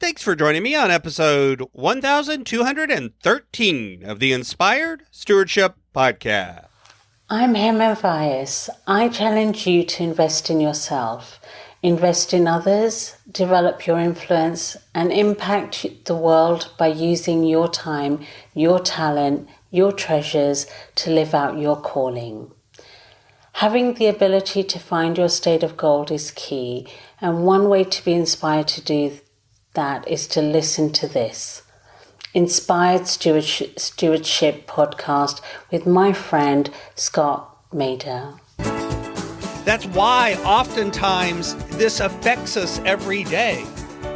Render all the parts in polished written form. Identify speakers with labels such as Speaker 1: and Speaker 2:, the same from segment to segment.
Speaker 1: Thanks for joining me on episode 1213 of the Inspired Stewardship Podcast.
Speaker 2: I'm Hema Vyas. I challenge you to invest in yourself, invest in others, develop your influence, and impact the world by using your time, your talent, your treasures to live out your calling. Having the ability to find your state of gold is key, and one way to be inspired to do that is to listen to this Inspired Stewardship podcast with my friend Scott Mader.
Speaker 1: That's why oftentimes this affects us every day.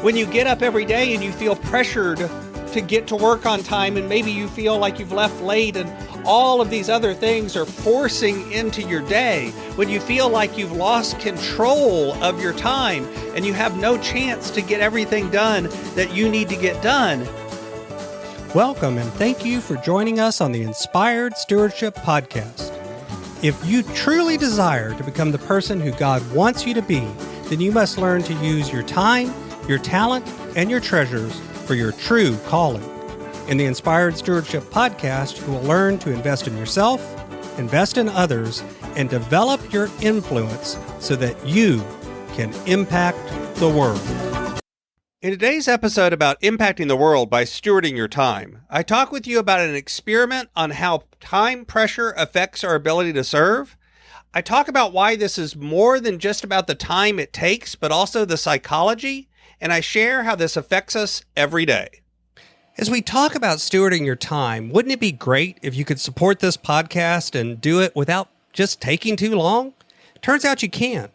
Speaker 1: When you get up every day and you feel pressured to get to work on time, and maybe you feel like you've left late and all of these other things are forcing into your day, when you feel like you've lost control of your time and you have no chance to get everything done that you need to get done.
Speaker 3: Welcome and thank you for joining us on the Inspired Stewardship Podcast. If you truly desire to become the person who God wants you to be, then you must learn to use your time, your talent, and your treasures for your true calling. In the Inspired Stewardship Podcast, you will learn to invest in yourself, invest in others, and develop your influence so that you can impact the world.
Speaker 1: In today's episode about impacting the world by stewarding your time, I talk with you about an experiment on how time pressure affects our ability to serve. I talk about why this is more than just about the time it takes, but also the psychology, and I share how this affects us every day. As we talk about stewarding your time, wouldn't it be great if you could support this podcast and do it without just taking too long? Turns out you can.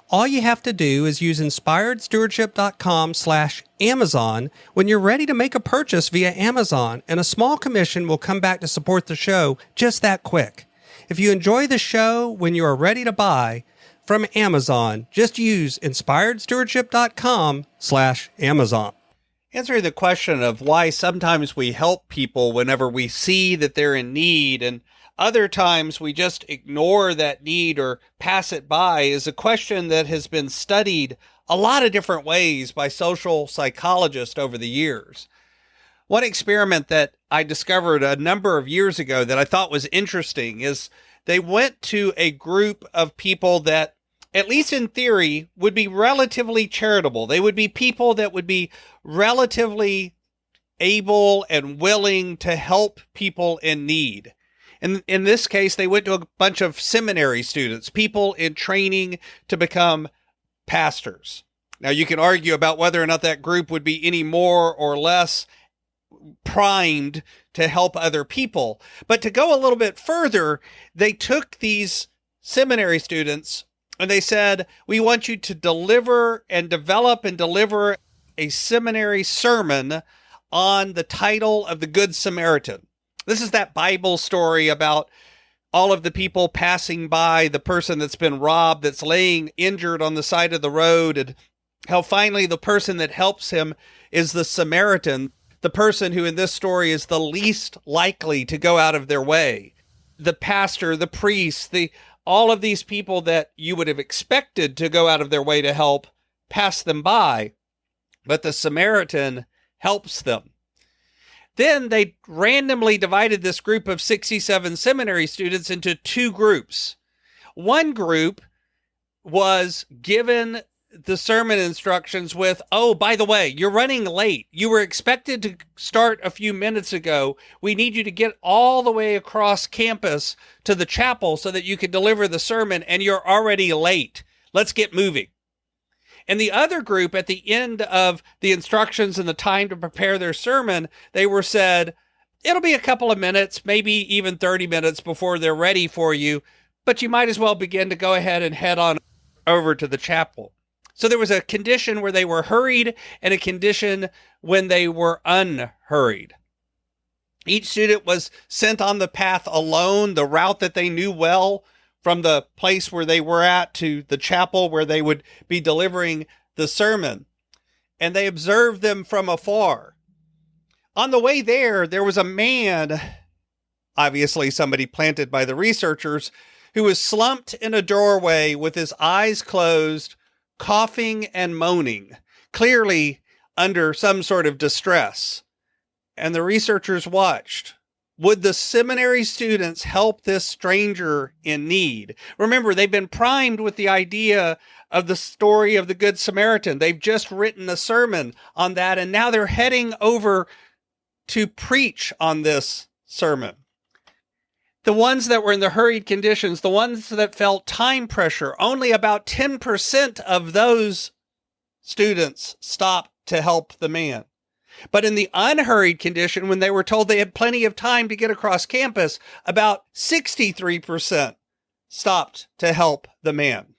Speaker 1: All you have to do is use inspiredstewardship.com/Amazon when you're ready to make a purchase via Amazon, and a small commission will come back to support the show just that quick. If you enjoy the show when you are ready to buy from Amazon, just use inspiredstewardship.com/Amazon. Answering the question of why sometimes we help people whenever we see that they're in need and other times we just ignore that need or pass it by is a question that has been studied a lot of different ways by social psychologists over the years. One experiment that I discovered a number of years ago that I thought was interesting is they went to a group of people that, at least in theory, would be relatively charitable. They would be people that would be relatively able and willing to help people in need. And in this case, they went to a bunch of seminary students, people in training to become pastors. Now, you can argue about whether or not that group would be any more or less primed to help other people. But to go a little bit further, they took these seminary students and they said, we want you to deliver and develop and deliver a seminary sermon on the title of the Good Samaritan. This is that Bible story about all of the people passing by the person that's been robbed, that's laying injured on the side of the road, and how finally the person that helps him is the Samaritan, the person who in this story is the least likely to go out of their way. The pastor, the priest, all of these people that you would have expected to go out of their way to help pass them by, but the Samaritan helps them. Then they randomly divided this group of 67 seminary students into two groups. One group was given the sermon instructions with, oh, by the way, you're running late. You were expected to start a few minutes ago. We need you to get all the way across campus to the chapel so that you can deliver the sermon, and you're already late. Let's get moving. And the other group, at the end of the instructions and the time to prepare their sermon, they were said, it'll be a couple of minutes, maybe even 30 minutes before they're ready for you, but you might as well begin to go ahead and head on over to the chapel. So there was a condition where they were hurried and a condition when they were unhurried. Each student was sent on the path alone, the route that they knew well, from the place where they were at to the chapel where they would be delivering the sermon. And they observed them from afar. On the way there, there was a man, obviously somebody planted by the researchers, who was slumped in a doorway with his eyes closed, coughing and moaning, clearly under some sort of distress. And the researchers watched. Would the seminary students help this stranger in need? Remember, they've been primed with the idea of the story of the Good Samaritan. They've just written a sermon on that, and now they're heading over to preach on this sermon. The ones that were in the hurried conditions, the ones that felt time pressure, only about 10% of those students stopped to help the man. But in the unhurried condition, when they were told they had plenty of time to get across campus, about 63% stopped to help the man.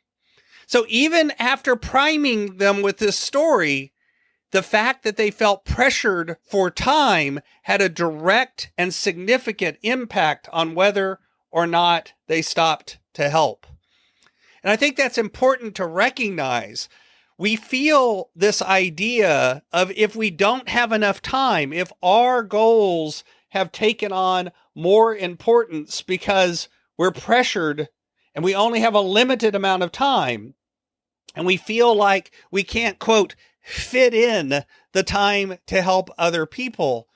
Speaker 1: So even after priming them with this story, the fact that they felt pressured for time had a direct and significant impact on whether or not they stopped to help. And I think that's important to recognize. We feel this idea of if we don't have enough time, if our goals have taken on more importance because we're pressured and we only have a limited amount of time, and we feel like we can't, quote, fit in the time to help other people,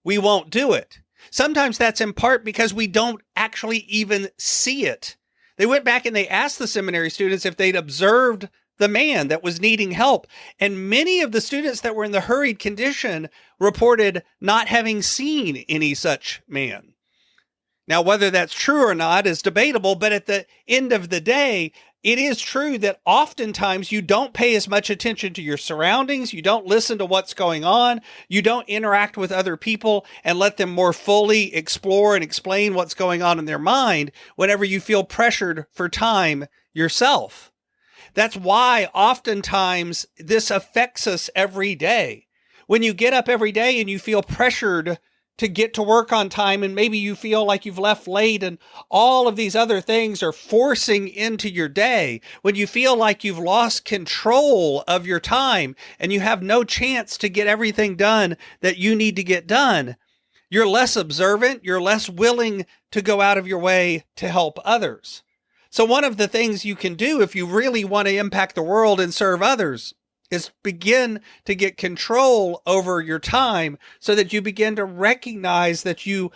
Speaker 1: we won't do it. Sometimes that's in part because we don't actually even see it. They went back and they asked the seminary students if they'd observed the man that was needing help. And many of the students that were in the hurried condition reported not having seen any such man. Now, whether that's true or not is debatable, but at the end of the day, it is true that oftentimes you don't pay as much attention to your surroundings. You don't listen to what's going on. You don't interact with other people and let them more fully explore and explain what's going on in their mind whenever you feel pressured for time yourself. That's why oftentimes this affects us every day. When you get up every day and you feel pressured to get to work on time, and maybe you feel like you've left late and all of these other things are forcing into your day, when you feel like you've lost control of your time and you have no chance to get everything done that you need to get done, you're less observant, you're less willing to go out of your way to help others. So one of the things you can do if you really want to impact the world and serve others is begin to get control over your time so that you begin to recognize that you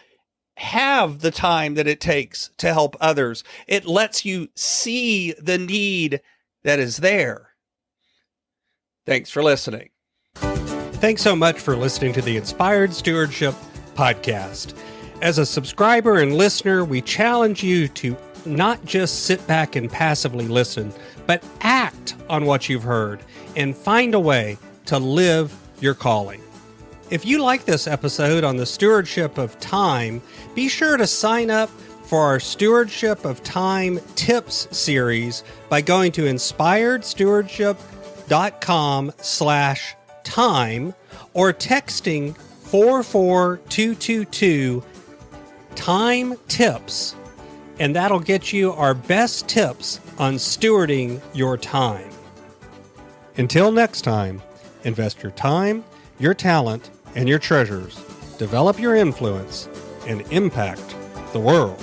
Speaker 1: have the time that it takes to help others. It lets you see the need that is there. Thanks for listening.
Speaker 3: Thanks so much for listening to the Inspired Stewardship podcast. As a subscriber and listener, we challenge you to not just sit back and passively listen, but act on what you've heard and find a way to live your calling. If you like this episode on the stewardship of time, be sure to sign up for our Stewardship of Time Tips series by going to inspiredstewardship.com/time or texting 44222 time tips, and that'll get you our best tips on stewarding your time. Until next time, invest your time, your talent, and your treasures. Develop your influence and impact the world.